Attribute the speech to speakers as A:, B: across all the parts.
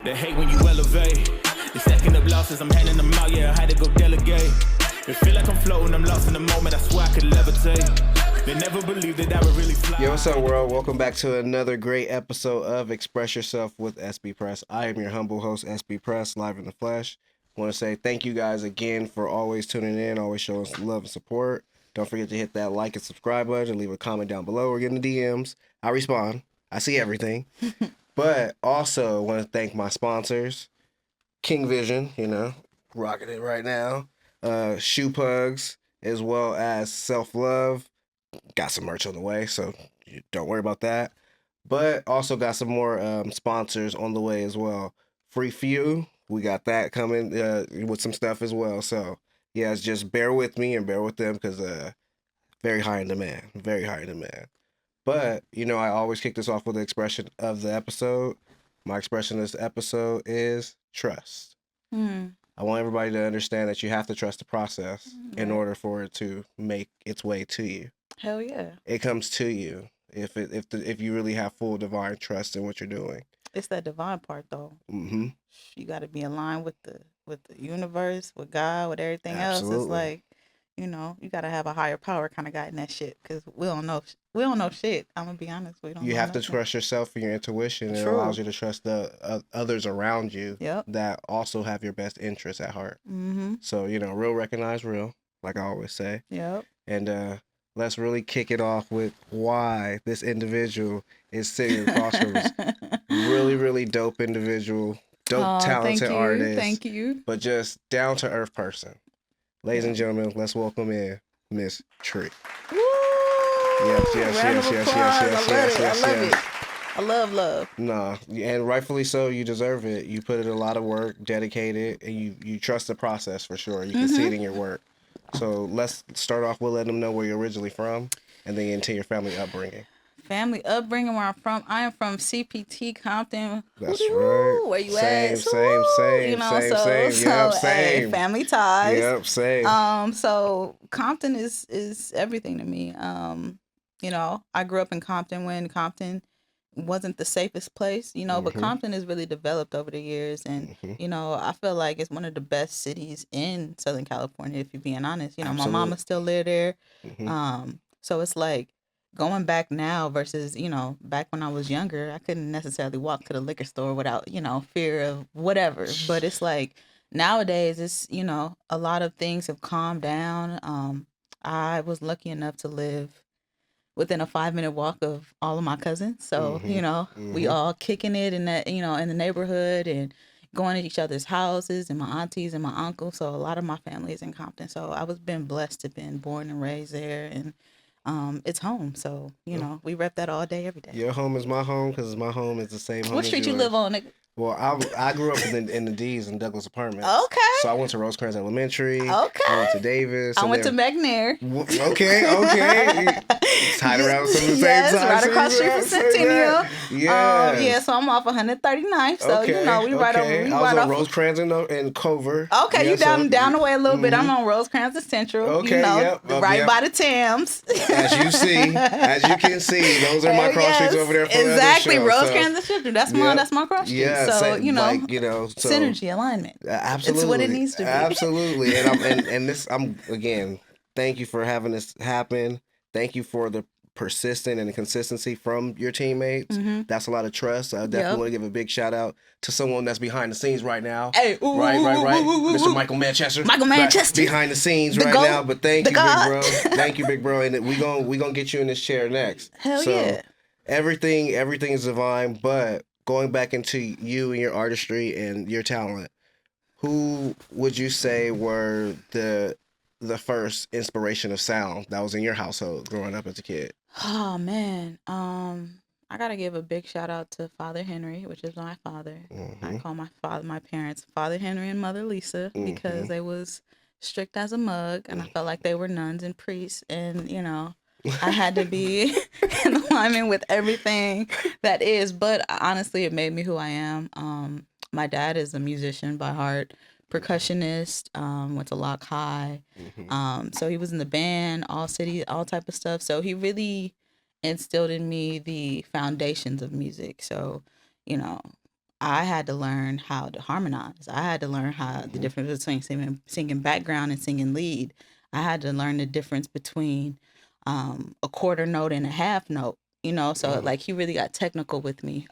A: They hate when you elevate. They stacking up losses, I'm handing them out, yeah, I had to go delegate. It feel like I'm floating, I'm lost in the moment, I swear I could levitate. They never believed that I would really fly.
B: Yo, what's up, world? Welcome back to another great episode of Express Yourself with XPress. I am your humble host, XPress, live in the flesh. I want to say thank you guys again for always tuning in, always showing some love and support. Don't forget to hit that like and subscribe button and leave a comment down below or get in the DMs. I respond. I see everything. But also want to thank my sponsors, King Vision, rocking it right now. Shoe Pugs, as well as Self Love. Got some merch on the way, so don't worry about that. But also got some more sponsors on the way as well. Free Few, we got that coming with some stuff as well. So yeah, just bear with me and bear with them because very high in demand, very high in demand. But I always kick this off with the expression of the episode. My expression of this episode is trust. I want everybody to understand that you have to trust the process in order for it to make its way to you.
C: Hell yeah.
B: It comes to you if you really have full divine trust in what you're doing.
C: It's that divine part though.
B: Mm-hmm.
C: You got to be aligned with the universe, with God, with everything
B: Absolutely.
C: else. It's like, you got to have a higher power kind of guiding that shit because we don't know shit. I'm gonna be honest, we don't.
B: You
C: know
B: have to
C: nothing.
B: trust yourself and your intuition. It
C: True.
B: allows you to trust the others around you
C: Yep.
B: that also have your best interests at heart.
C: Mm-hmm.
B: So real recognize real, like I always say.
C: Yep.
B: And let's really kick it off with why this individual is sitting across from us. Really, really dope individual, talented artist.
C: Thank you.
B: But just down to earth person. Ladies and gentlemen, let's welcome in Miss Tr.eeh.
C: Woo!
B: Yes.
C: I love it. I love love.
B: Nah, and rightfully so. You deserve it. You put in a lot of work, dedicated, and you trust the process for sure. You can see it in your work. So let's start off with letting them know where you're originally from, and then into your family upbringing.
C: Family upbringing, where I'm from. I am from CPT Compton.
B: That's right.
C: Where you
B: Same,
C: at?
B: same.
C: Same.
B: Yep,
C: Hey,
B: same.
C: family ties.
B: Yep, same.
C: So Compton is everything to me. I grew up in Compton when Compton wasn't the safest place, but Compton has really developed over the years, and I feel like it's one of the best cities in Southern California, if you're being honest. My mama still live there. So it's like going back now versus, back when I was younger, I couldn't necessarily walk to the liquor store without, fear of whatever. But it's like nowadays it's, a lot of things have calmed down. I was lucky enough to live within a 5-minute walk of all of my cousins. So, we all kicking it in that, in the neighborhood and going to each other's houses and my aunties and my uncles. So a lot of my family is in Compton. So I was been blessed to have been born and raised there, and it's home. So, we rep that all day, every day.
B: Your home is my home because my home is the same home.
C: What street you live on, nigga?
B: Well, I grew up in the D's in Douglas Apartments.
C: Okay.
B: So I went to Rosecrans Elementary.
C: Okay.
B: I went to Davis.
C: I went to McNair.
B: Okay. Tied around some of the same time.
C: Right across the street from Centennial.
B: Yeah.
C: So I'm off 139th. So, we right over.
B: I was on Rosecrans and Cover.
C: Okay, you down the way a little bit. I'm on Rosecrans and Central.
B: Okay,
C: right by the Thames.
B: As you can see, those are my cross streets over there for
C: exactly.
B: the other show.
C: Rosecrans and Central. That's my cross street.
B: Yeah,
C: so,
B: so,
C: synergy, alignment.
B: Absolutely.
C: It's what it needs to be.
B: Absolutely. And I'm again, thank you for having this happen. Thank you for the persistent and the consistency from your teammates. That's a lot of trust. I definitely want to give a big shout out to someone that's behind the scenes right now.
C: Hey,
B: right. Mr. Michael Manchester. Behind the scenes
C: the
B: right
C: GOAT,
B: now. But thank you,
C: God.
B: big bro. Thank you, big bro. And we gonna get you in this chair next.
C: Hell
B: so,
C: yeah.
B: Everything is divine, but going back into you and your artistry and your talent, who would you say were the first inspiration of sound that was in your household growing up as a kid?
C: Oh man, I gotta give a big shout out to Father Henry, which is my father. I call my parents Father Henry and Mother Lisa because they was strict as a mug, and I felt like they were nuns and priests, and I had to be in alignment with everything that is. But honestly, it made me who I am. My dad is a musician by heart, percussionist, went to Lock High. So he was in the band, all city, all type of stuff. So he really instilled in me the foundations of music. So, I had to learn how to harmonize. I had to learn how the difference between singing background and singing lead. I had to learn the difference between a quarter note and a half note. So like he really got technical with me.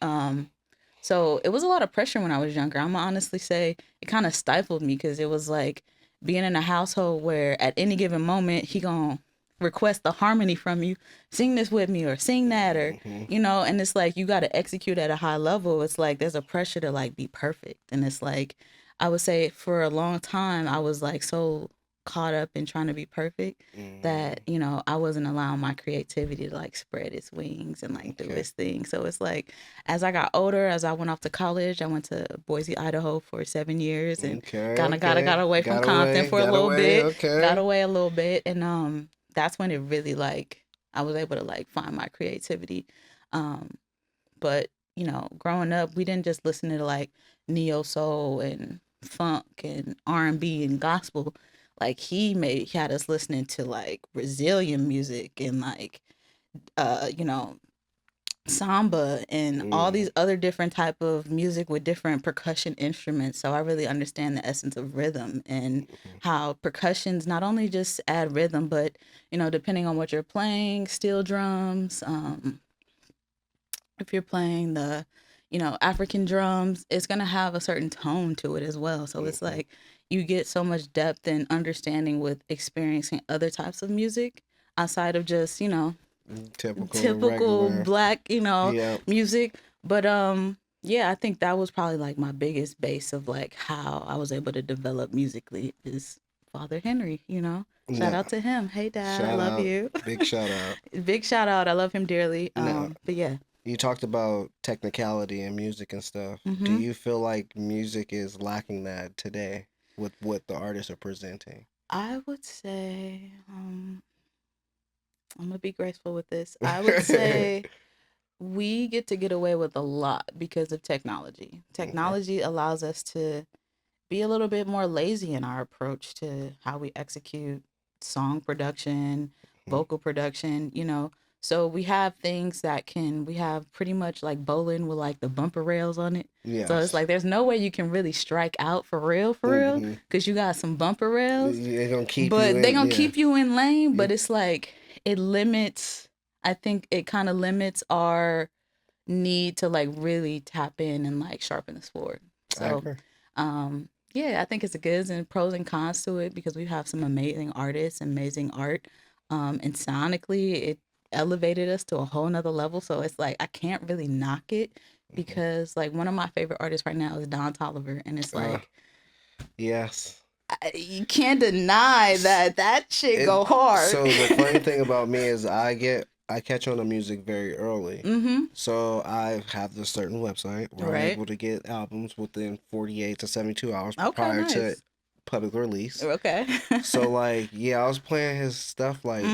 C: So it was a lot of pressure when I was younger. I'm gonna honestly say it kind of stifled me because it was like being in a household where at any given moment he gonna request the harmony from you, sing this with me or sing that or and it's like you got to execute at a high level. It's like there's a pressure to like be perfect, and it's like I would say for a long time I was like so caught up in trying to be perfect that I wasn't allowing my creativity to like spread its wings and like do its thing. So it's like as I got older, as I went off to college, I went to Boise, Idaho for 7 years and got away from Compton for a little bit. Got away a little bit, and that's when it really like I was able to like find my creativity. But growing up, we didn't just listen to like neo soul and funk and R&B and gospel. Like he had us listening to like Brazilian music and like samba and all these other different type of music with different percussion instruments. So I really understand the essence of rhythm and how percussions not only just add rhythm, but depending on what you're playing, steel drums, if you're playing the African drums, it's going to have a certain tone to it as well. So it's like you get so much depth and understanding with experiencing other types of music outside of just typical black music. But yeah, I think that was probably like my biggest base of like how I was able to develop musically is Father Henry. Shout out to him. Hey Dad, I love you.
B: Big shout out.
C: Big shout out. I love him dearly. But yeah,
B: you talked about technicality and music and stuff. Do you feel like music is lacking that today with what the artists are presenting?
C: I would say I'm gonna be graceful with this. I would say we get away with a lot because of technology. Technology allows us to be a little bit more lazy in our approach to how we execute song production, vocal production, So we have things that we have pretty much like bowling with like the bumper rails on it. Yes. So it's like there's no way you can really strike out for real, because you got some bumper rails.
B: They're gonna keep
C: keep you in lane, but it's like it limits. I think it kind of limits our need to like really tap in and like sharpen the sword. So, yeah, I think it's a goods and pros and cons to it because we have some amazing artists, amazing art, and sonically it elevated us to a whole nother level. So it's like I can't really knock it because like one of my favorite artists right now is Don Toliver, and it's like
B: yes.
C: You can't deny that shit go hard.
B: So the funny thing about me is I catch on to music very early. So I have this certain website where I'm able to get albums within 48 to 72 hours prior to public release.
C: Okay.
B: So like, yeah, I was playing his stuff like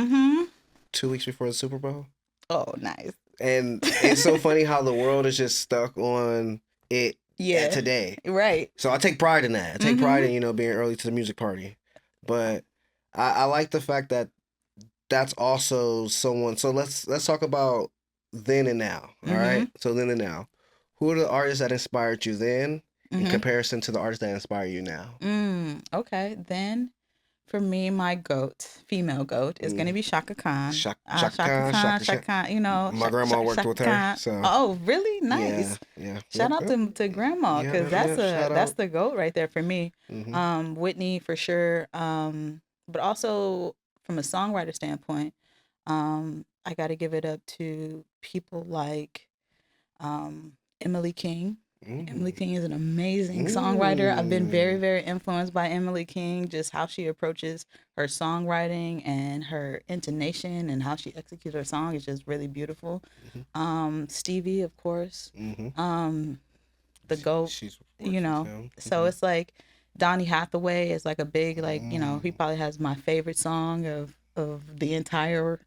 B: 2 weeks before the Super Bowl.
C: Oh, nice.
B: And it's so funny how the world is just stuck on it today.
C: Right.
B: So I take pride in that. I take pride in, being early to the music party. But I like the fact that that's also someone. So let's talk about then and now. All right. So then and now, who are the artists that inspired you then in comparison to the artists that inspire you now?
C: Okay. Then for me, my female goat, is going to be Shaka Khan.
B: Shaka Khan. My grandma worked with her. So.
C: Oh, really? Nice.
B: Yeah.
C: Shout out to grandma because that's the goat right there for me. Whitney for sure. But also from a songwriter standpoint, I got to give it up to people like Emily King. Emily King is an amazing songwriter. I've been very, very influenced by Emily King, just how she approaches her songwriting and her intonation and how she executes her song is just really beautiful. Stevie, of course. The GOAT, So it's like Donny Hathaway is like a big, like, he probably has my favorite song of the entire.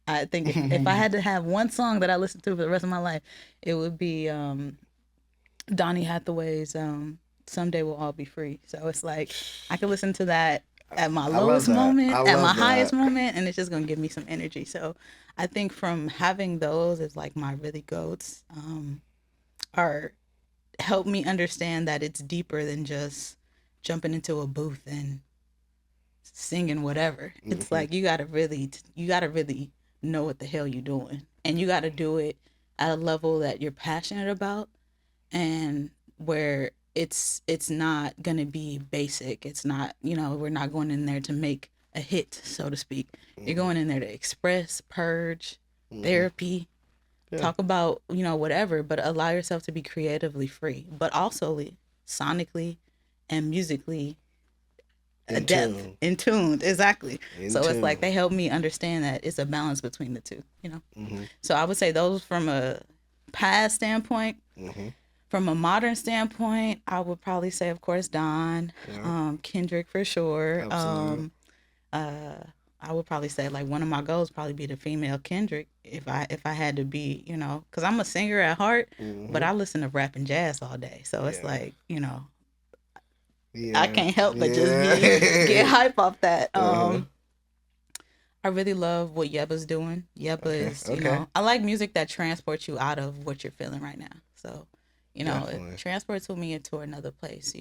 C: I think if I had to have one song that I listened to for the rest of my life, it would be Donny Hathaway's Someday We'll All Be Free. So it's like I can listen to that at my lowest moment, at my highest moment, and it's just gonna give me some energy. So I think from having those as like my really goats are helped me understand that it's deeper than just jumping into a booth and singing whatever. It's like you gotta really know what the hell you're doing, and you gotta do it at a level that you're passionate about, and where it's not gonna be basic. It's not, we're not going in there to make a hit, so to speak. You're going in there to express, purge, therapy, talk about, whatever, but allow yourself to be creatively free, but also sonically and musically in tuned, exactly. So it's like they help me understand that it's a balance between the two. So I would say those from a past standpoint. From a modern standpoint, I would probably say, of course, Don, Kendrick for sure. I would probably say like one of my goals probably be the female Kendrick if I had to be, because I'm a singer at heart, but I listen to rap and jazz all day, so it's like, I can't help but just get hype off that. I really love what Yebba's doing. Yebba is, I like music that transports you out of what you're feeling right now. So, it transports me into another place.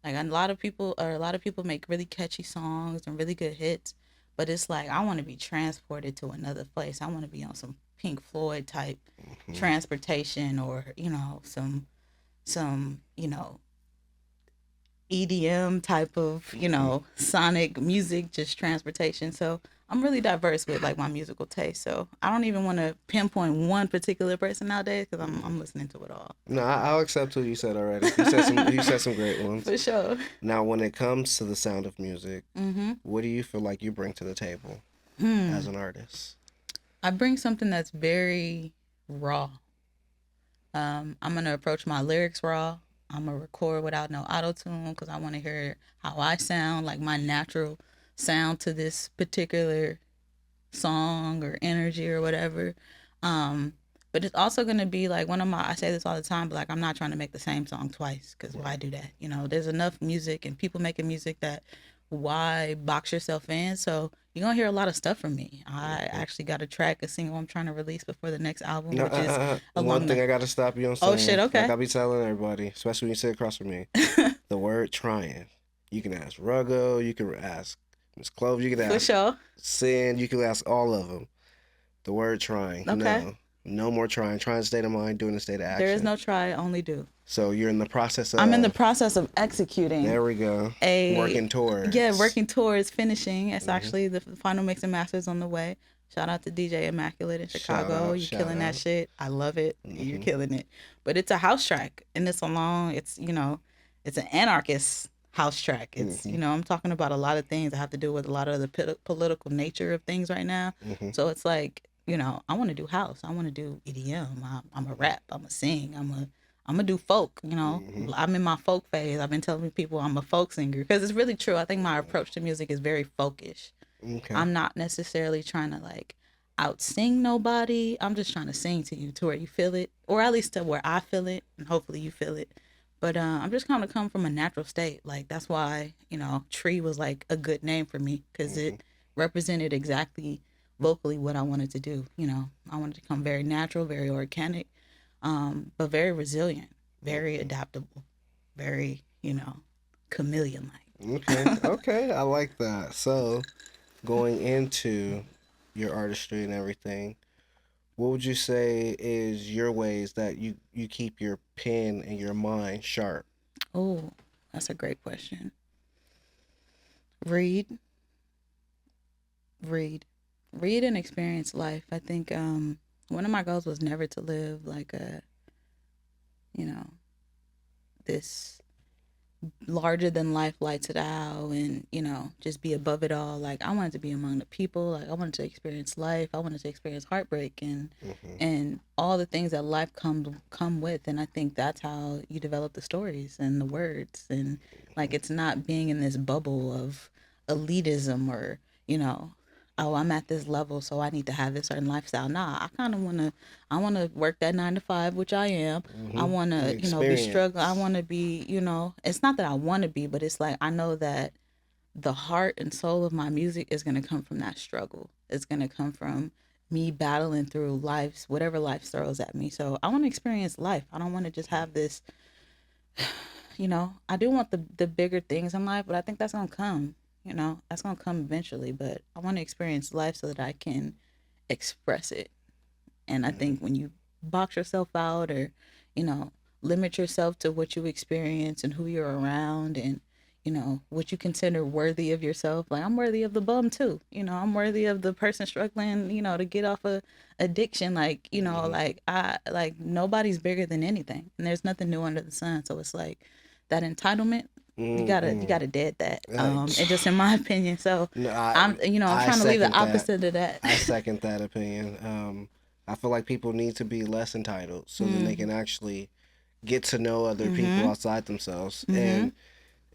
C: Like a lot of people make really catchy songs and really good hits, but it's like I want to be transported to another place. I want to be on some Pink Floyd type transportation, or some EDM type of sonic music, just transportation. So I'm really diverse with like my musical taste. So I don't even want to pinpoint one particular person nowadays because I'm listening to it all.
B: No, I'll accept what you said already. You said some great ones.
C: For sure.
B: Now, when it comes to the sound of music, what do you feel like you bring to the table as an artist?
C: I bring something that's very raw. I'm gonna approach my lyrics raw. I'm gonna record without no auto tune because I want to hear how I sound, like my natural sound to this particular song or energy or whatever. But it's also gonna be like I say this all the time, but like I'm not trying to make the same song twice, because why do that? There's enough music and people making music that why box yourself in? So you're gonna hear a lot of stuff from me. I actually got a track, a single I'm trying to release before the next album, which is
B: one thing I gotta stop you on saying.
C: Oh shit, okay.
B: Like I be telling everybody, especially when you sit across from me, the word trying. You can ask Ruggo, you can ask Miss Clove, you can ask
C: for sure.
B: Sin, you can ask all of them. The word trying. Okay. No more trying. Trying state of mind, doing a state of action.
C: There is no try, only do.
B: So you're in the process of...
C: I'm in the process of executing.
B: There we go. Working towards.
C: Yeah, working towards finishing. It's actually the final mix and masters on the way. Shout out to DJ Immaculate in Chicago. You're killing that shit. I love it. You're killing it. But it's a house track, and it's an anarchist house track. It's, I'm talking about a lot of things that have to do with a lot of the political nature of things right now. So it's like, I want to do house. I want to do EDM. I'm a rap. I'm a sing. I'm gonna do folk. I'm in my folk phase. I've been telling people I'm a folk singer because it's really true. I think my approach to music is very folkish. Okay. I'm not necessarily trying to like out sing nobody. I'm just trying to sing to you to where you feel it, or at least to where I feel it, and hopefully you feel it. But I'm just kind of come from a natural state. Like that's why Tr.eeh was like a good name for me, because it represented exactly vocally what I wanted to do. I wanted to come very natural, very organic, but very resilient, very adaptable, very chameleon like.
B: Okay, I like that. So going into your artistry and everything, what would you say is your ways that you keep your pen and your mind sharp?
C: Oh, that's a great question. Read and experience life. I think one of my goals was never to live like a this larger than life lifestyle and just be above it all. Like I wanted to be among the people. Like I wanted to experience life. I wanted to experience heartbreak and all the things that life come with. And I think that's how you develop the stories and the words, and like it's not being in this bubble of elitism or oh, I'm at this level, so I need to have this certain lifestyle. Nah, I kind of I want to work that 9 to 5, which I am. I want to, be struggling. I want to be, it's not that I want to be, but it's like, I know that the heart and soul of my music is going to come from that struggle. It's going to come from me battling through whatever life throws at me. So I want to experience life. I don't want to just have this, You know, I do want the bigger things in life, but I think that's gonna come. You know, that's gonna come eventually. But I want to experience life so that I can express it. And I think when you box yourself out, or, you know, limit yourself to what you experience and who you're around, and, you know, what you consider worthy of yourself. Like, I'm worthy of the bum too. You know, I'm worthy of the person struggling, you know, to get off of addiction. Like, you know, like nobody's bigger than anything. And there's nothing new under the sun. So it's like that entitlement, you gotta dead that. And just in my opinion. So
B: No,
C: I'm
B: I
C: trying to leave the
B: second that.
C: opposite of that.
B: I second that opinion. I feel like people need to be less entitled so then they can actually get to know other people outside themselves, and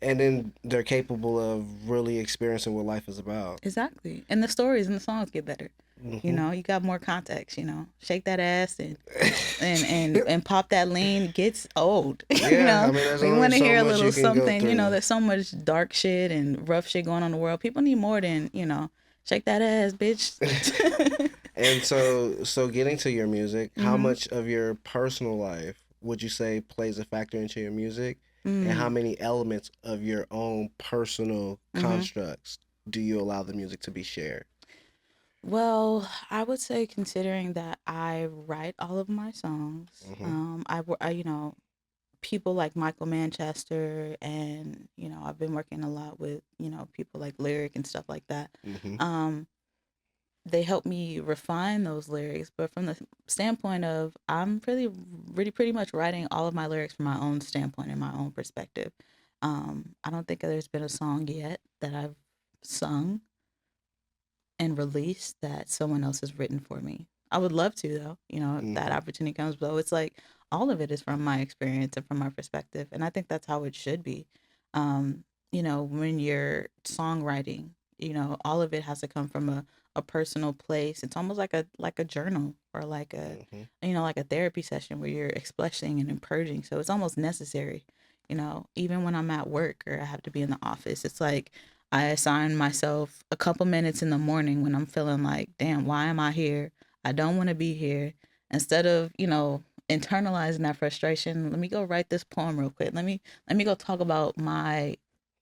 B: then they're capable of really experiencing what life is about.
C: Exactly. And the stories and the songs get better. You
B: Mm-hmm.
C: know, you got more context, you know. Shake that ass and pop that lean gets old. You
B: Yeah, I
C: know.
B: mean, there's
C: We
B: only
C: want to
B: so
C: hear a
B: much
C: little
B: you can go
C: something, you know,
B: through.
C: there's so much dark shit and rough shit going on in the world. People need more than, you know, shake that ass, bitch.
B: And so getting to your music, how much of your personal life would you say plays a factor into your music? And how many elements of your own personal constructs do you allow the music to be shared?
C: Well, I would say, considering that I write all of my songs,
B: Mm-hmm.
C: you know, people like Michael Manchester, and, you know, I've been working a lot with, you know, people like Lyric and stuff like that.
B: Mm-hmm.
C: Um, they help me refine those lyrics, but from the standpoint of, I'm really pretty much writing all of my lyrics from my own standpoint and my own perspective. I don't think there's been a song yet that I've sung and released that someone else has written for me. I would love to, though, you know, if that
B: Mm-hmm.
C: opportunity comes. But it's like all of it is from my experience and from my perspective, and I think that's how it should be. Um, you know, when you're songwriting, you know, all of it has to come from a personal place. It's almost like a journal, or like a,
B: Mm-hmm.
C: you know, like a therapy session where you're expressing and purging. So it's almost necessary. You know, even when I'm at work or I have to be in the office, it's like I assign myself a couple minutes in the morning when I'm feeling like, damn, why am I here? I don't want to be here. Instead of, you know, internalizing that frustration, let me go write this poem real quick. Let me go talk about my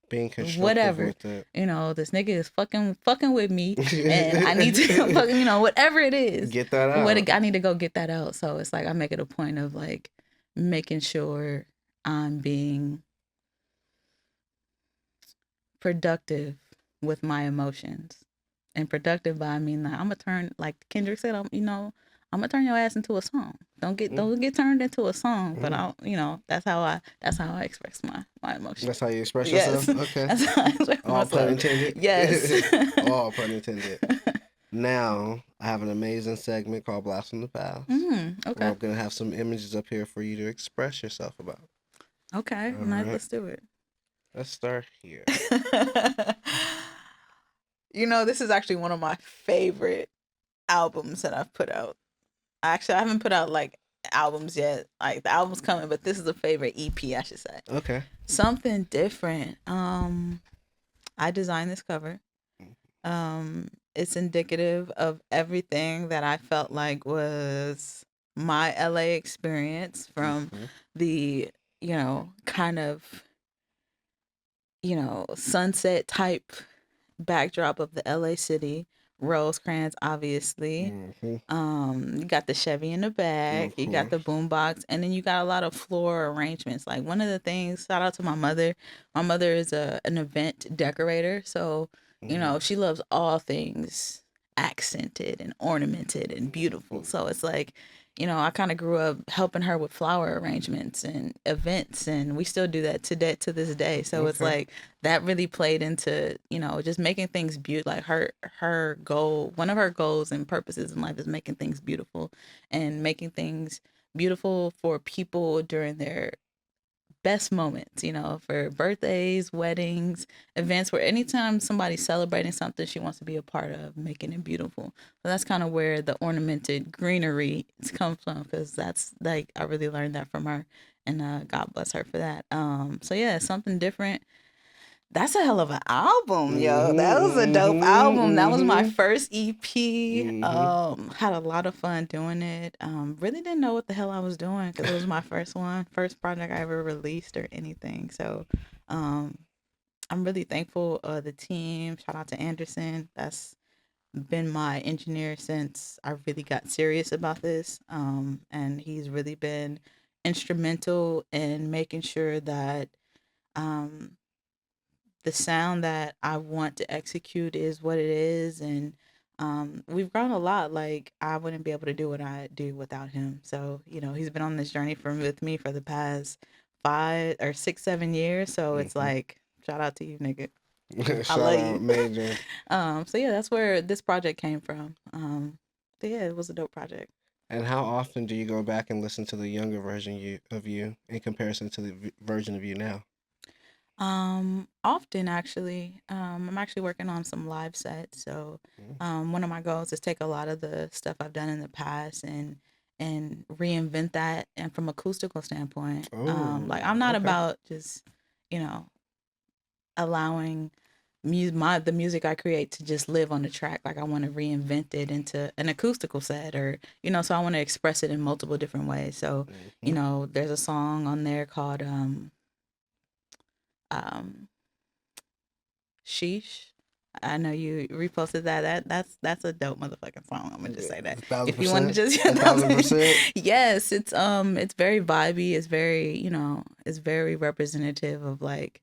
B: Being constructive
C: whatever.
B: with it.
C: You know, this nigga is fucking with me, and I need to fucking, you know, whatever it is.
B: Get that
C: What
B: out.
C: I need to go get that out. So it's like I make it a point of like making sure I'm being productive with my emotions. And productive by, I mean, like, I'm gonna turn, like Kendrick said, you know, I'm gonna turn your ass into a song. Don't get turned into a song, but
B: Mm-hmm.
C: I'll, you know, that's how I express my emotions.
B: That's how you express
C: Yes,
B: yourself? Okay.
C: that's how I express
B: All pun
C: myself.
B: intended.
C: Yes.
B: All pun intended. Now, I have an amazing segment called Blast from the Past, where
C: Okay.
B: I'm going to have some images up here for you to express yourself about.
C: Okay.
B: All
C: Nice.
B: right.
C: Let's do it.
B: Let's start here.
C: You know, this is actually one of my favorite albums that I've put out. Actually, I haven't put out like albums yet. Like, the album's coming, but this is a favorite EP, I should say.
B: Okay.
C: Something different. I designed this cover. It's indicative of everything that I felt like was my LA experience, from
B: Mm-hmm.
C: the, you know, kind of, you know, sunset type backdrop of the LA city, Rosecrans, obviously.
B: Mm-hmm.
C: You got the Chevy in the back,
B: Of
C: you got the
B: course.
C: boombox, and then you got a lot of floor arrangements. Like, one of the things, shout out to my mother. My mother is an event decorator, so, you
B: Mm-hmm.
C: know, she loves all things accented and ornamented and beautiful. So it's like, you know, I kind of grew up helping her with flower arrangements and events, and we still do that to this day. So it's
B: Okay.
C: like that really played into, you know, just making things beautiful. Like, her goal, one of her goals and purposes in life is making things beautiful, and making things beautiful for people during their best moments, you know, for birthdays, weddings, events, where anytime somebody's celebrating something, she wants to be a part of making it beautiful. So that's kind of where the ornamented greenery comes from, because that's like, I really learned that from her, and God bless her for that. So yeah, something different. That's a hell of an album, yo. That was a dope album. That was my
B: Mm-hmm.
C: first EP.
B: Mm-hmm.
C: Had a lot of fun doing it. Really didn't know what the hell I was doing because it was my first project I ever released or anything. So, um, I'm really thankful. The team, shout out to Anderson. That's been my engineer since I really got serious about this. And he's really been instrumental in making sure that um the sound that I want to execute is what it is. And we've grown a lot. Like, I wouldn't be able to do what I do without him. So, he's been on this journey with me for the past 5 or 6, 7 years. So it's like, shout out to you, nigga. I
B: Shout
C: love
B: out,
C: you.
B: Major.
C: So yeah, that's where this project came from. But yeah, it was a dope project.
B: And how often do you go back and listen to the younger version of you in comparison to the version of you now?
C: Often actually. I'm actually working on some live sets. So, one of my goals is take a lot of the stuff I've done in the past and reinvent that, and from acoustical standpoint.
B: Oh,
C: Like, I'm not
B: okay.
C: about just, you know, allowing the music I create to just live on the track. Like, I want to reinvent it into an acoustical set, or so I want to express it in multiple different ways. So,
B: Mm-hmm.
C: there's a song on there called um Sheesh. I know you reposted that. That's a dope motherfucking song. I'm gonna just say that.
B: A thousand
C: If you want to
B: percent.
C: just,
B: A 1,000%.
C: yes, it's very vibey. It's very, it's very representative of like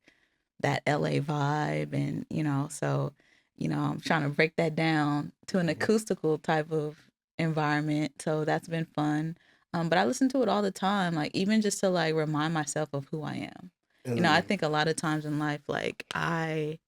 C: that LA vibe, and so I'm trying to break that down to an
B: Mm-hmm.
C: acoustical type of environment. So that's been fun. But I listen to it all the time, like even just to like remind myself of who I am. I
B: Mm-hmm.
C: think a lot of times in life, like I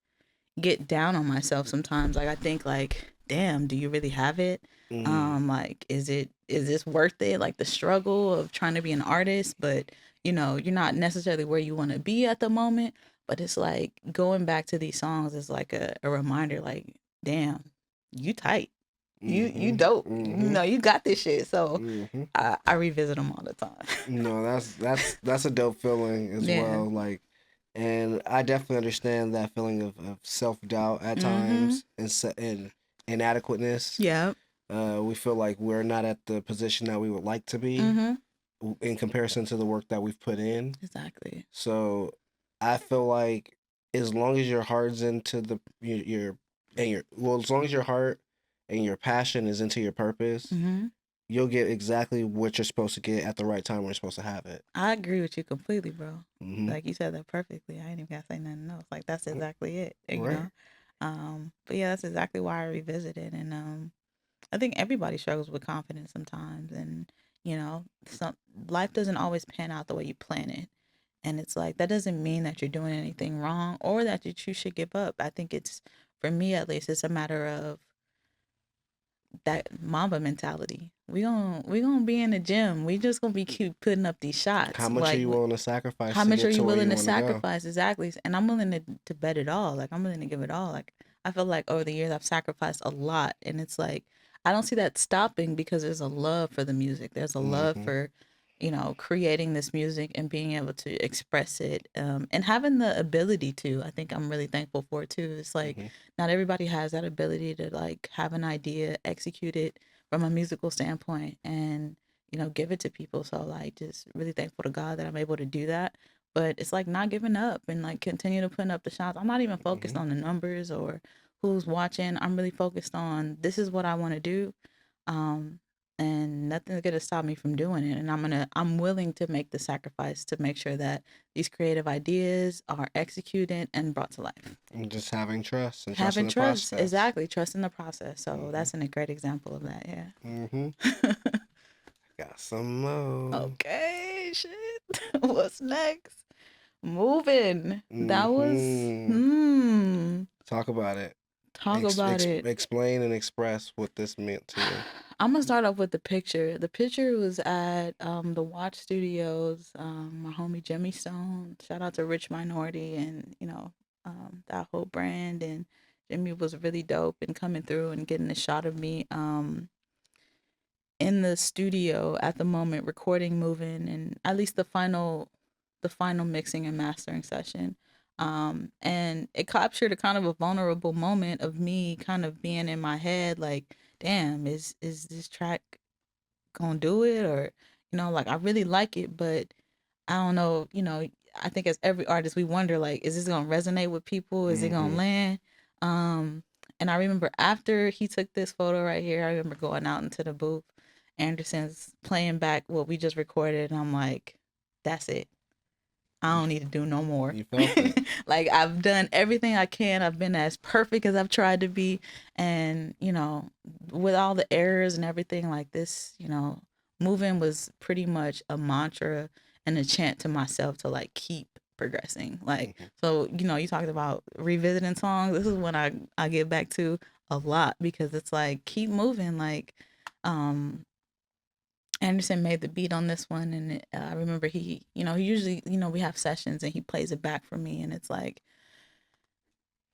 C: get down on myself sometimes. Like I think like, damn, do you really have it? Like is this worth it? Like the struggle of trying to be an artist, but you're not necessarily where you want to be at the moment. But it's like going back to these songs is like a reminder, like, damn, you tight. You
B: Mm-hmm.
C: dope.
B: Mm-hmm.
C: You got this shit. So
B: Mm-hmm.
C: I revisit them all the time.
B: No, that's a dope feeling as
C: Yeah.
B: well. Like, and I definitely understand that feeling of self doubt at
C: Mm-hmm.
B: times and inadequateness.
C: Yeah.
B: We feel like we're not at the position that we would like to be
C: Mm-hmm.
B: in comparison to the work that we've put in.
C: Exactly.
B: So I feel like as long as your heart's into your and your well, as long as your heart and your passion is into your purpose,
C: Mm-hmm.
B: you'll get exactly what you're supposed to get at the right time when you're supposed to have it.
C: I agree with you completely, bro.
B: Mm-hmm.
C: Like you said that perfectly. I ain't even gotta say nothing else. Like that's exactly it.
B: Right.
C: But yeah, that's exactly why I revisited. And I think everybody struggles with confidence sometimes, and some life doesn't always pan out the way you plan it. And it's like that doesn't mean that you're doing anything wrong or that you should give up. I think it's, for me at least, it's a matter of that Mamba mentality. We gonna be in the gym. We just gonna be keep putting up these
B: How
C: shots.
B: much are
C: Like,
B: you willing to sacrifice
C: how
B: to
C: much are
B: get
C: you
B: to where
C: willing
B: you
C: to
B: want to go?
C: sacrifice? Exactly. And I'm willing to bet it all. Like, I'm willing to give it all. Like, I feel like over the years I've sacrificed a lot, and it's like I don't see that stopping because there's a love for the music. There's a love
B: Mm-hmm.
C: for creating this music and being able to express it, and having the ability to. I think I'm really thankful for it too. It's like
B: Mm-hmm.
C: not everybody has that ability to like have an idea, execute it from a musical standpoint, and give it to people. So like, just really thankful to God that I'm able to do that. But it's like not giving up and like continue to put up the shots. I'm not even focused
B: Mm-hmm.
C: on the numbers or who's watching. I'm really focused on this is what I want to do. Um, and nothing's gonna stop me from doing it. And I'm willing to make the sacrifice to make sure that these creative ideas are executed and brought to life.
B: And just having trust and trust in
C: Having
B: the
C: trust,
B: process.
C: exactly, trust in the process. So
B: Mm-hmm.
C: that's a great example of that.
B: Mm-hmm.
C: Yeah.
B: Got some more.
C: Okay, shit. What's next? Moving. That was
B: Mm-hmm. Talk about it.
C: talk about it.
B: Explain and express what this meant to you.
C: I'm gonna start off with the picture. The picture was at the Watch Studios. My homie Jimmy Stone. Shout out to Rich Minority and that whole brand. And Jimmy was really dope and coming through and getting a shot of me in the studio at the moment, recording, moving, and at least the final mixing and mastering session. And it captured a kind of a vulnerable moment of me kind of being in my head like, damn, is this track gonna do it? Or, like I really like it, but I don't know, I think as every artist we wonder like, is this gonna resonate with people? Is it gonna land? Um, and I remember after he took this photo right here, I remember going out into the booth. Anderson's playing back what we just recorded, and I'm like, that's it. I don't need to do no more.
B: You felt it.
C: Like I've done everything I can. I've been as perfect as I've tried to be. And, with all the errors and everything like this, moving was pretty much a mantra and a chant to myself to like keep progressing. Like, so, you talked about revisiting songs. This is when I get back to a lot because it's like, keep moving. Like, Anderson made the beat on this one, and I remember he usually, we have sessions and he plays it back for me, and it's like,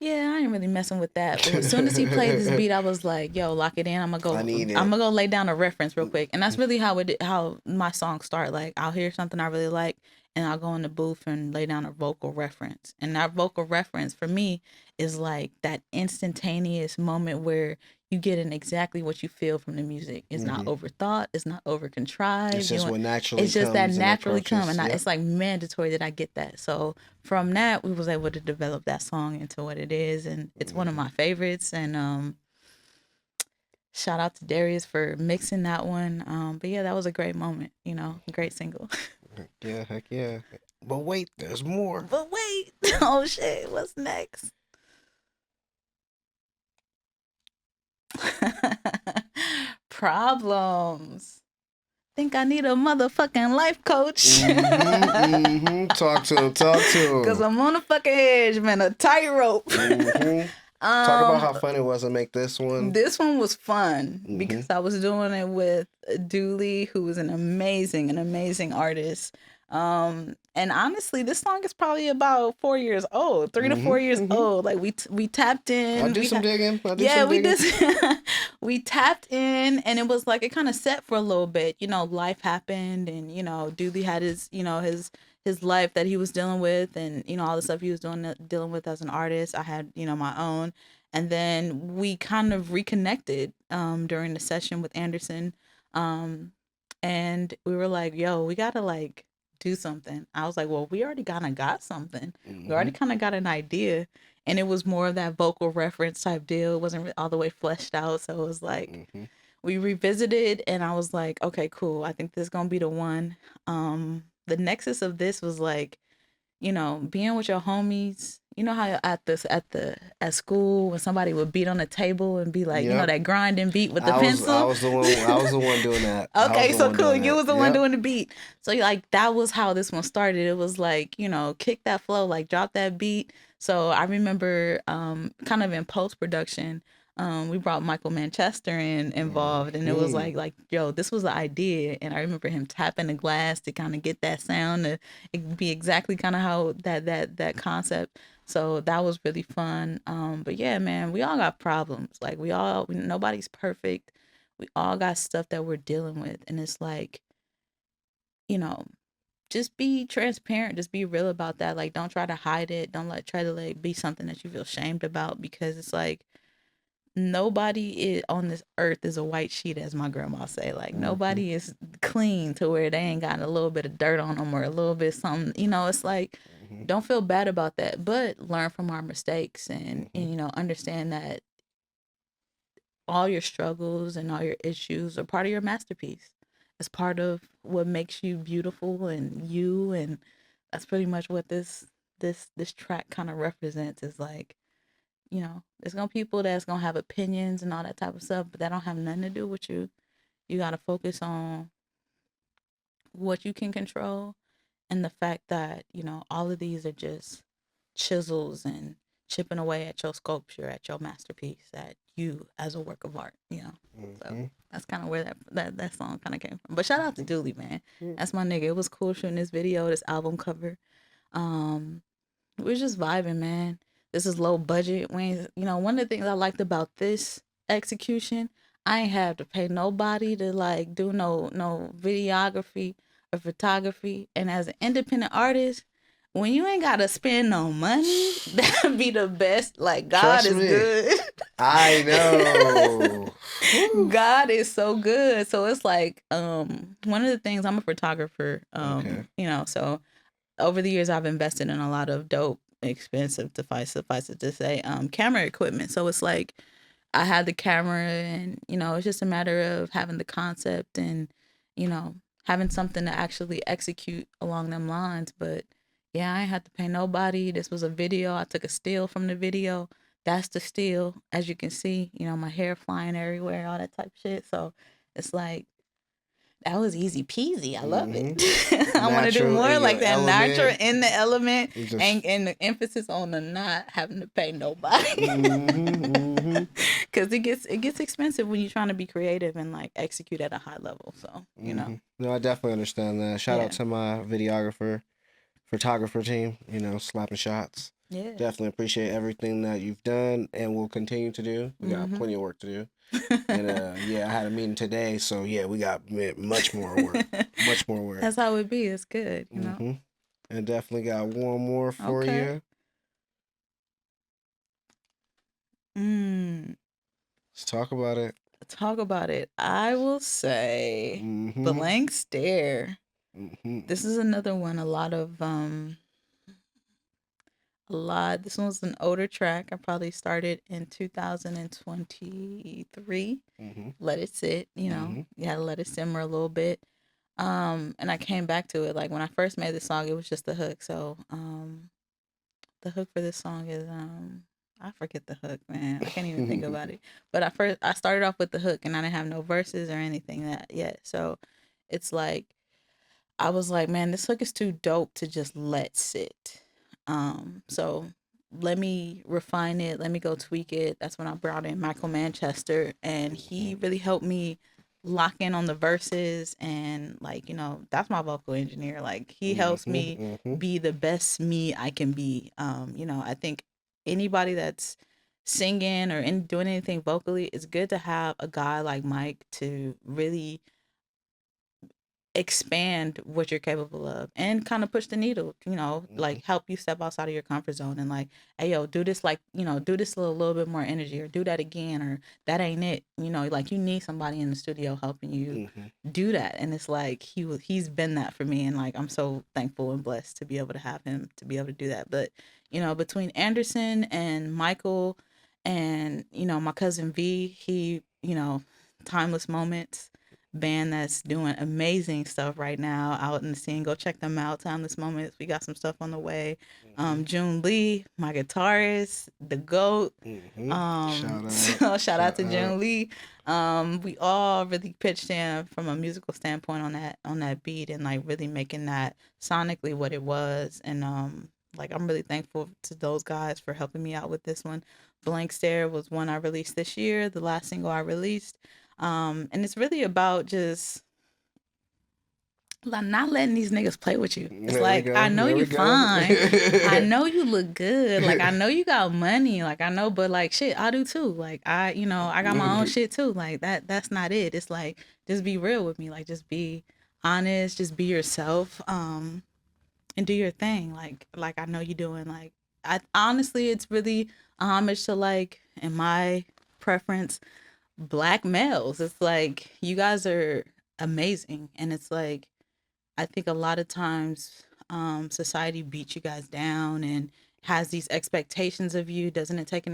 C: yeah, I ain't really messing with that. But as soon as he played this beat, I was like, yo, lock it in. I'm gonna go lay down a reference real quick, and that's really how my songs start. Like I'll hear something I really like, and I'll go in the booth and lay down a vocal reference, and that vocal reference for me is like that instantaneous moment where you get in exactly what you feel from the music. It's not overthought. It's not over contrived.
B: It's just what naturally
C: It's just that
B: comes
C: naturally
B: approaches.
C: come, and
B: Yep.
C: it's like mandatory that I get that. So from that, we was able to develop that song into what it is, and it's one of my favorites. And shout out to Darius for mixing that one. But yeah, that was a great moment. Great single.
B: Yeah, heck yeah. But wait, there's more.
C: But wait, oh shit, what's next? Problems. Think I need a motherfucking life coach.
B: Talk to him.
C: Cause I'm on a fucking edge, man, a tightrope.
B: Talk about how fun it was to make this one.
C: This one was fun because I was doing it with Dooley, who was an amazing artist. And honestly, this song is probably about 4 years old, 3 to 4 years old. Like we tapped in.
B: I'll do some digging.
C: We did. We tapped in, and it was like it kind of set for a little bit. Life happened, and Dooley had his life that he was dealing with, and all the stuff he was dealing with as an artist. I had my own, and then we kind of reconnected during the session with Anderson, and we were like, yo, we gotta like do something. I was like, well, we already kind of got something. We already kind of got an idea, and it was more of that vocal reference type deal. It wasn't all the way fleshed out, so it was like we revisited, and I was like, okay, cool. I think this is gonna be the one. The nexus of this was like, being with your homies. You know how at school when somebody would beat on the table and be like, that grinding beat with the pencil.
B: I was the one doing that.
C: Okay, so cool. You was the one doing the beat. So like that was how this one started. It was like, kick that flow, like drop that beat. So I remember kind of in post production, we brought Michael Manchester involved, and it was like, yo, this was the idea. And I remember him tapping the glass to kind of get that sound to it be exactly kind of how that concept. So that was really fun. But yeah, man, we all got problems. Like nobody's perfect. We all got stuff that we're dealing with, and it's like, just be transparent. Just be real about that. Like, don't try to hide it. Don't try to like be something that you feel shamed about, because it's like nobody on this earth is a white sheet, as my grandma say. Like nobody is clean to where they ain't got a little bit of dirt on them or a little bit something. It's like don't feel bad about that, but learn from our mistakes and understand that all your struggles and all your issues are part of your masterpiece. It's part of what makes you beautiful and that's pretty much what this track kind of represents. Is like, there's gonna be people that's gonna have opinions and all that type of stuff, but that don't have nothing to do with you. You gotta focus on what you can control, and the fact that all of these are just chisels and chipping away at your sculpture, at your masterpiece, at you as a work of art. So that's kind of where that song kind of came from. But shout out to Dooley, man. That's my nigga. It was cool shooting this video, this album cover. We're just vibing, man. This is low budget. One of the things I liked about this execution, I ain't have to pay nobody to like do no videography or photography. And as an independent artist, when you ain't gotta spend no money, that'd be the best. Like, God
B: Trust
C: is
B: me.
C: good.
B: I know.
C: God is so good. So it's like, one of the things, I'm a photographer,
B: Okay.
C: you know, so over the years I've invested in a lot of dope, expensive, suffice it to say, camera equipment. So it's like I had the camera, and you know, it's just a matter of having the concept and, you know, having something to actually execute along them lines. But yeah, I ain't had to pay nobody. This was a video. I took a still from the video. That's the still, as you can see. You know, my hair flying everywhere, all that type of shit. So it's like, that was easy peasy. I love it. I want to do
B: Natural
C: more
B: in
C: like
B: your
C: that, natural
B: element.
C: in the element,
B: You just-
C: and the emphasis on the not having to pay nobody. Because it gets expensive when you're trying to be creative and like execute at a high level. So you know,
B: No, I definitely understand that. Shout out
C: Yeah.
B: to my photographer team, you know, slapping shots.
C: yeah.
B: Definitely appreciate everything that you've done and will continue to do. We got plenty of work to do. And yeah, I had a meeting today, so yeah, we got much more work. Much more work.
C: That's how it be. It's good, you know.
B: And definitely got one more for
C: Okay.
B: you. Let's talk about it.
C: Talk about it. I will say Blank Stare. This is another one. This one's an older track. I probably started in 2023. Let it sit, you know. You had to let it simmer a little bit. And I came back to it. Like when I first made the song, it was just the hook. So the hook for this song is I forget the hook, man. I can't even think about it. But I started off with the hook, and I didn't have no verses or anything that yet. So it's like I was like, man, this hook is too dope to just let sit. So let me refine it. Let me go tweak it. That's when I brought in Michael Manchester, and he really helped me lock in on the verses. And like, you know, that's my vocal engineer. Like he helps me be the best me I can be. You know, I think anybody that's singing or doing anything vocally, it's good to have a guy like Mike to really expand what you're capable of and kind of push the needle, you know, like help you step outside of your comfort zone and like, hey, yo, do this, like, you know, do this a little bit more energy, or do that again, or that ain't it, you know, like you need somebody in the studio helping you do that. And it's like he's been that for me, and like I'm so thankful and blessed to be able to have him to be able to do that. But you know, between Anderson and Michael and, you know, my cousin V, he, you know, Timeless Moments band that's doing amazing stuff right now out in the scene. Go check them out. Timeless Moments. We got some stuff on the way. June Lee, my guitarist, the GOAT. So shout out to June Lee. We all really pitched in from a musical standpoint on that beat, and like really making that sonically what it was. And like I'm really thankful to those guys for helping me out with this one. Blank Stare was one I released this year, the last single I released. And it's really about just not letting these niggas play with you. It's like, I know you fine. I know you look good. Like, I know you got money. Like, I know, but like, shit, I do too. Like, you know, I got my own shit too. Like, that's not it. It's like, just be real with me. Like, just be honest. Just be yourself. And do your thing. Like I know you doing. Like, I honestly, it's really a homage to, like, in my preference, Black males. It's like, you guys are amazing, and it's like, I think a lot of times society beats you guys down and has these expectations of you, doesn't it take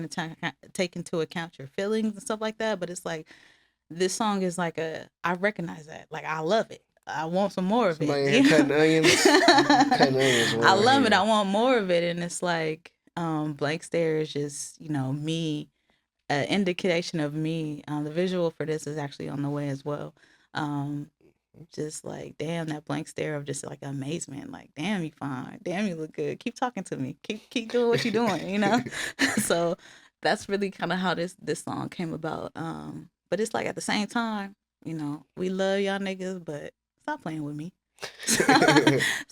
C: into account your feelings and stuff like that. But it's like, this song is like I recognize that, like, I love it, I want some more of it.
B: Cutting onions. Cutting onions.
C: I love it, I want more of it. And it's like, Blank Stare is just, you know, me, an indication of me. The visual for this is actually on the way as well. Just like, damn, that blank stare of just like amazement. Like, damn, you fine. Damn, you look good. Keep talking to me. Keep doing what you're doing, you know? So that's really kind of how this song came about. But it's like, at the same time, you know, we love y'all niggas, but stop playing with me.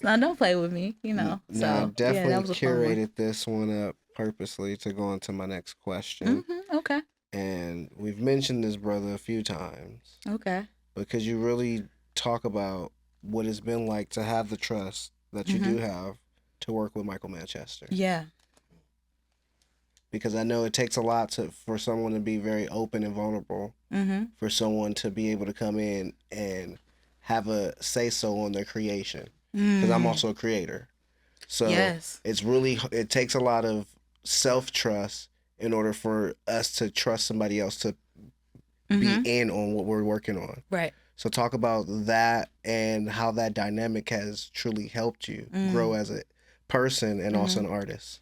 C: No, don't play with me, you know. So
B: I definitely
C: yeah, that was a fun one.
B: curated this one up purposely to go into my next question.
C: Okay.
B: And we've mentioned this brother a few times.
C: Okay.
B: Because you really talk about what it's been like to have the trust that you do have to work with Michael Manchester?
C: Yeah.
B: Because I know it takes a lot for someone to be very open and vulnerable, for someone to be able to come in and have a say-so on their creation. Because I'm also a creator. So
C: Yes.
B: it takes a lot of self-trust in order for us to trust somebody else to be in on what we're working on.
C: Right.
B: So talk about that and how that dynamic has truly helped you grow as a person and also an artist.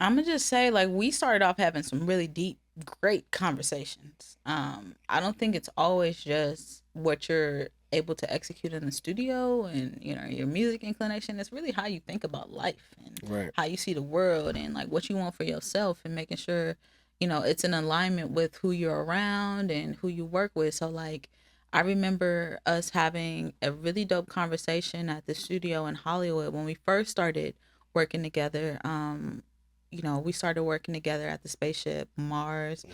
C: I'm gonna just say, like, we started off having some really deep, great conversations. I don't think it's always just what you're able to execute in the studio and your music inclination. It's really how you think about life and
B: Right.
C: how you see the world and like what you want for yourself and making sure it's in alignment with who you're around and who you work with. So like, I remember us having a really dope conversation at the studio in Hollywood when we first started working together. We started working together at the spaceship Mars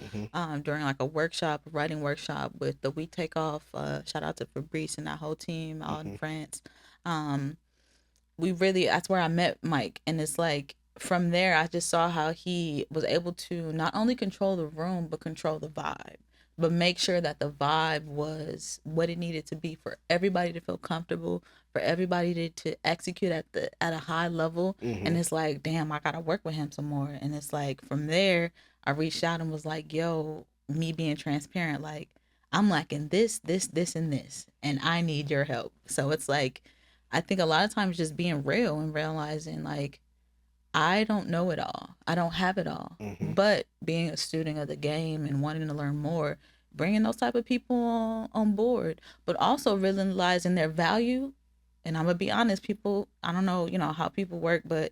C: during like a writing workshop with the We Take Off. Shout out to Fabrice and that whole team out in France. That's where I met Mike. And it's like, from there, I just saw how he was able to not only control the room, but control the vibe, but make sure that the vibe was what it needed to be for everybody to feel comfortable, for everybody to execute at a high level. And it's like, damn, I gotta work with him some more. And it's like, from there, I reached out and was like, yo, me being transparent, like, I'm lacking this, and this, and I need your help. So it's like, I think a lot of times just being real and realizing like, I don't know it all. I don't have it all. But being a student of the game and wanting to learn more, bringing those type of people on board, but also realizing their value. And I'm gonna be honest, people, I don't know, how people work, but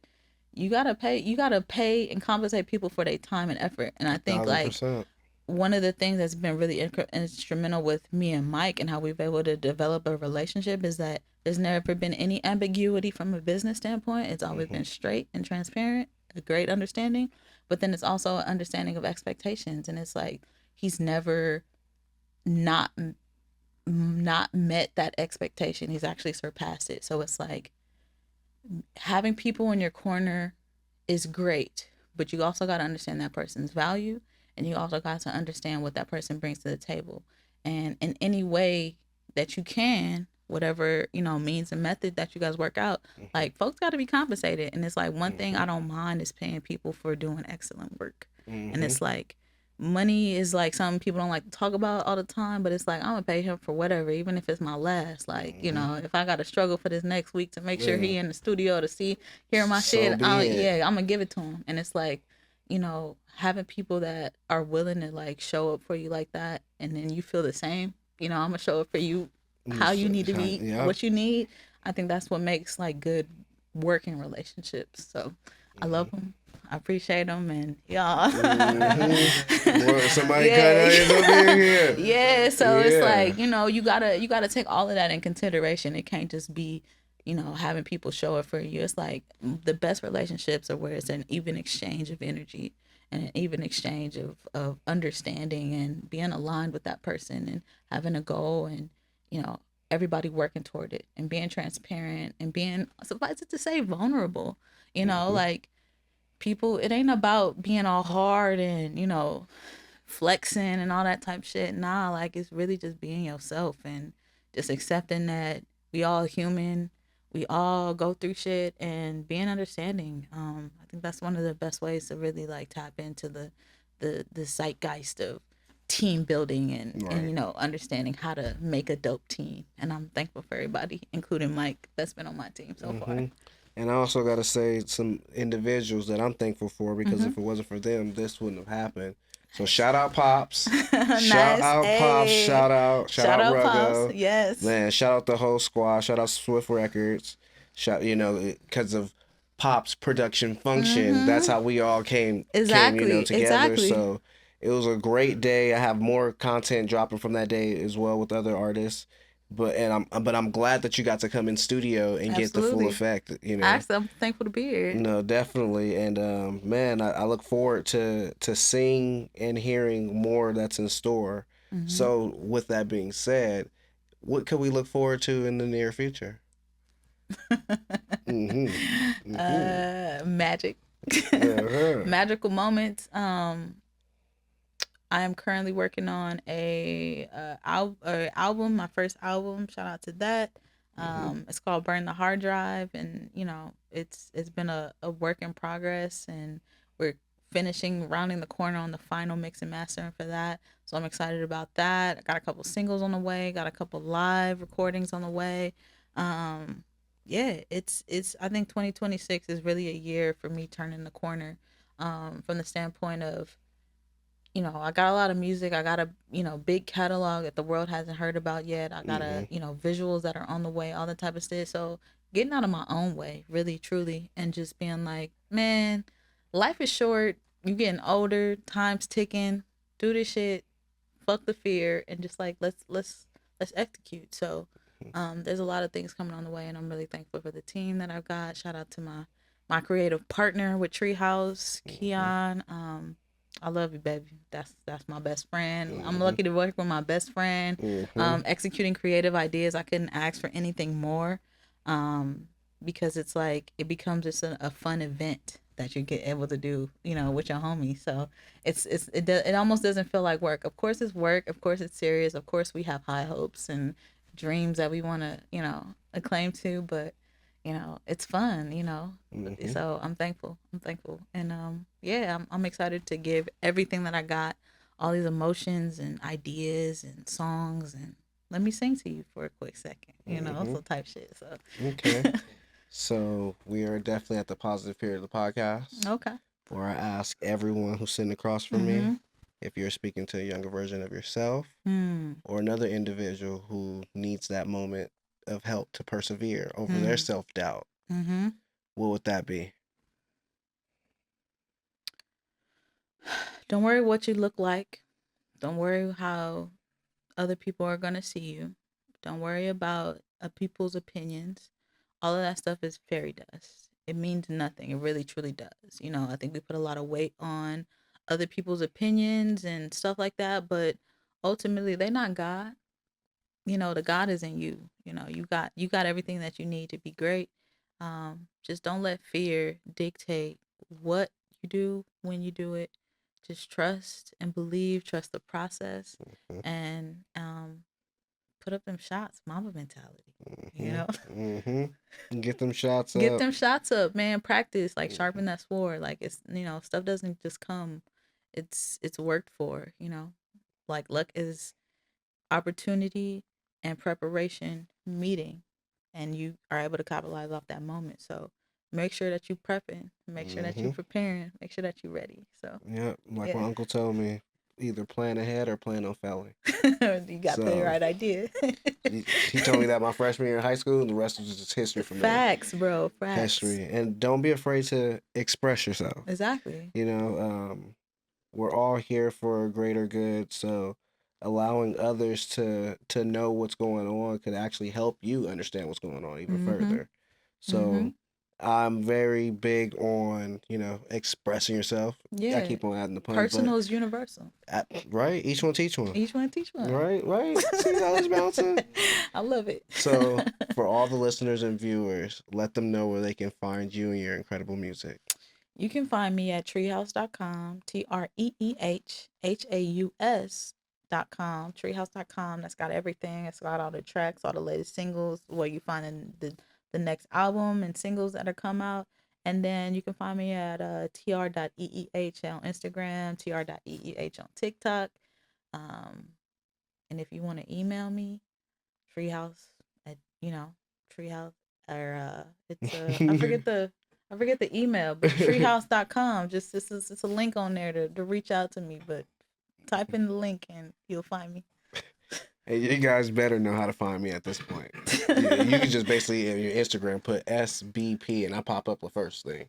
C: you gotta pay and compensate people for their time and effort. And I think like
B: 1,000%.
C: one of the things that's been really instrumental with me and Mike and how we've been able to develop a relationship is that there's never been any ambiguity from a business standpoint. It's always been straight and transparent, a great understanding. But then it's also an understanding of expectations. And it's like, he's never not met that expectation. He's actually surpassed it. So it's like, having people in your corner is great, but you also got to understand that person's value, and you also got to understand what that person brings to the table. And in any way that you can, whatever means and method that you guys work out, like, folks got to be compensated. And it's like, one thing I don't mind is paying people for doing excellent work. And it's like, money is like something people don't like to talk about all the time, but it's like, I'm gonna pay him for whatever, even if it's my last. Like, if I gotta struggle for this next week to make sure he in the studio to hear my
B: So
C: shit,
B: be it.
C: I'm gonna give it to him. And it's like, having people that are willing to like show up for you like that, and then you feel the same. I'm gonna show up for you how you need to be,
B: Yeah.
C: what you need. I think that's what makes like good working relationships. So I love them. I appreciate them, and y'all.
B: Boy, somebody
C: Yeah.
B: cut out over here.
C: Yeah, so it's
B: Yeah.
C: like, you gotta take all of that in consideration. It can't just be, having people show up for you. It's like, the best relationships are where it's an even exchange of energy and an even exchange of understanding and being aligned with that person and having a goal, and everybody working toward it and being transparent and being, suffice it to say, vulnerable. Like, people, it ain't about being all hard and flexing and all that type shit. Nah, like, it's really just being yourself and just accepting that we all human, we all go through shit, and being understanding. I think that's one of the best ways to really like tap into the zeitgeist of team building and understanding how to make a dope team. And I'm thankful for everybody, including Mike, that's been on my team so far.
B: And I also got to say some individuals that I'm thankful for, because if it wasn't for them, this wouldn't have happened. So shout out Pops. Shout out Pops.
C: Hey.
B: Shout out Ruggo.
C: Pops. Yes.
B: Man, shout out the whole squad. Shout out Swift Records. Because of Pop's production function, that's how we all came together.
C: Exactly.
B: So it was a great day. I have more content dropping from that day as well with other artists. But I'm glad that you got to come in studio and get the full effect.
C: Actually, I'm thankful to be here.
B: No, definitely, and man, I look forward to seeing and hearing more that's in store. So, with that being said, what could we look forward to in the near future?
C: Magic.
B: Uh-huh.
C: Magical moments. I am currently working on a album, my first album. Shout out to that. It's called Burn the Hard Drive, and it's been a work in progress, and we're finishing rounding the corner on the final mix and mastering for that. So I'm excited about that. I got a couple singles on the way, got a couple live recordings on the way. Um, yeah, it's I think 2026 is really a year for me turning the corner, from the standpoint of, I got a lot of music. I got a, big catalog that the world hasn't heard about yet. I got
B: Mm-hmm.
C: visuals that are on the way, all that type of stuff. So getting out of my own way, really, truly, and just being like, man, life is short. You getting older, time's ticking. Do this shit. Fuck the fear, and just like let's execute. So, there's a lot of things coming on the way, and I'm really thankful for the team that I've got. Shout out to my creative partner with Treehouse, Keon. I love you, baby. That's my best friend. I'm
B: Mm-hmm.
C: lucky to work with my best friend.
B: Mm-hmm.
C: Executing creative ideas, I couldn't ask for anything more. Um, because it's like it becomes just a fun event that you get able to do, with your homies. So it almost doesn't feel like work. Of course it's work. Of course it's serious. Of course we have high hopes and dreams that we want to, acclaim to, but it's fun.
B: Mm-hmm.
C: So I'm thankful. I'm thankful. And yeah, I'm excited to give everything that I got, all these emotions and ideas and songs, and let me sing to you for a quick second,
B: Mm-hmm.
C: so type shit. So
B: Okay. So we are definitely at the positive period of the podcast
C: okay.
B: where I ask everyone who's sitting across from me
C: Mm-hmm.
B: if you're speaking to a younger version of yourself
C: Hmm.
B: or another individual who needs that moment of help to persevere over their
C: Hmm.
B: self-doubt.
C: Mm-hmm.
B: What would that be?
C: Don't worry what you look like. Don't worry how other people are gonna see you. Don't worry about people's opinions. All of that stuff is fairy dust. It means nothing. It really truly does. I think we put a lot of weight on other people's opinions and stuff like that, but ultimately they're not God. The God is in you. You got everything that you need to be great. Just don't let fear dictate what you do when you do it. Just trust and believe, trust the process, and put up them shots, mama mentality. You
B: Mm-hmm.
C: know,
B: Mm-hmm. Get them shots
C: get
B: up.
C: them shots up, man. Practice, like
B: Mm-hmm.
C: sharpen that sword. Like it's stuff doesn't just come. It's worked for. Like luck is opportunity and preparation meeting, and you are able to capitalize off that moment. So make sure that you prepping, make sure that you
B: Mm-hmm.
C: preparing, make sure that you ready. So
B: Yeah, like my
C: yeah.
B: uncle told me, either plan ahead or plan on failing.
C: You got the
B: So
C: right idea.
B: he told me that my freshman year in high school, and the rest was just history from there.
C: Facts, bro. Facts.
B: History, and don't be afraid to express yourself.
C: Exactly.
B: You know, we're all here for a greater good, so allowing others to know what's going on could actually help you understand what's going on even
C: Mm-hmm.
B: further.
C: Mm-hmm.
B: So I'm very big on, expressing yourself. I
C: Yeah.
B: keep on adding the puns, but
C: Personal is universal.
B: right, each one teach one.
C: Each one teach one.
B: Right, right. See how it's bouncing.
C: I love it.
B: So for all the listeners and viewers, let them know where they can find you and your incredible music.
C: You can find me at treehouse.com, treehhaus.com, treehouse.com. That's got everything. It's got all the tracks, all the latest singles, where you find the next album and singles that are come out. And then you can find me at tr.eeh on Instagram, tr.eeh on TikTok. Um, and if you want to email me, treehouse at, treehouse, or it's I forget the email, but treehouse.com. Just it's a link on there to reach out to me, but type in the link and you'll find me.
B: Hey, you guys better know how to find me at this point. Yeah, you can just basically in your Instagram put SBP and I pop up the first thing.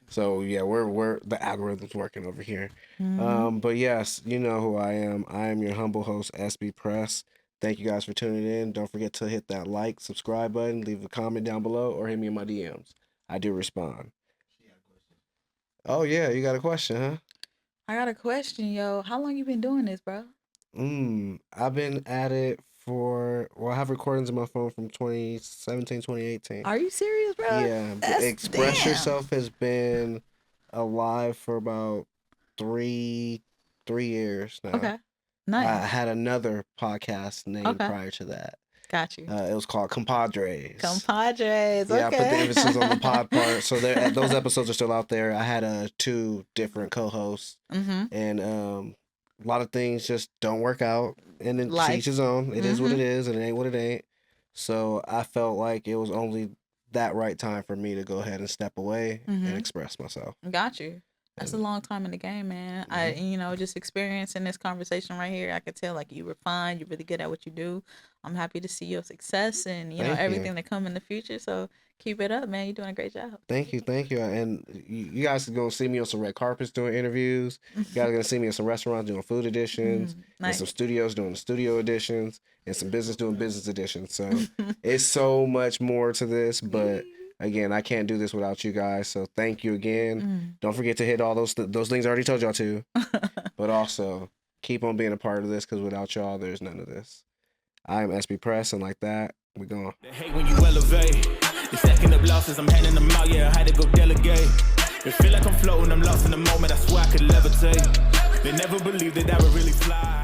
B: So yeah, we're the algorithm's working over here.
C: Mm-hmm.
B: But yes, you know who I am. I am your humble host, SB Press. Thank you guys for tuning in. Don't forget to hit that like, subscribe button, leave a comment down below, or hit me in my DMs. I do respond. Oh yeah, you got a question, huh?
C: I got a question, yo. How long you been doing this, bro?
B: I've been at it I have recordings in my phone from 2017, 2018.
C: Are you serious, bro?
B: Yeah, but Express Yourself has been alive for about three years now.
C: Okay. Nice.
B: I had another podcast name prior to that.
C: Got you.
B: It was called Compadres.
C: Compadres.
B: Yeah,
C: Okay.
B: I put the emphasis on the pod part. So those episodes are still out there. I had 2 different co-hosts, and a lot of things just don't work out. And then to each his own. It is what it is, and it ain't what it ain't. So I felt like it was only that right time for me to go ahead and step away and express myself.
C: Got you. That's a long time in the game, man. Just experiencing this conversation right here, I could tell like you refined, you're really good at what you do. I'm happy to see your success and everything that come in the future. So keep it up, man. You're doing a great job.
B: Thank you. And you guys are gonna see me on some red carpets doing interviews. You guys are gonna see me in some restaurants doing food editions, and some studios doing the studio editions, and some business doing business editions. So it's so much more to this, but. Again, I can't do this without you guys, so thank you again. Don't forget to hit all those things I already told y'all to, but also keep on being a part of this because without y'all, there's none of this. I am XPress, and like that, we're going.
A: They hate when you elevate. The second of losses, I'm handing them out. Yeah, I had to go delegate. It feel like I'm floating, I'm lost in the moment. I swear I could levitate. They never believed that I would really fly.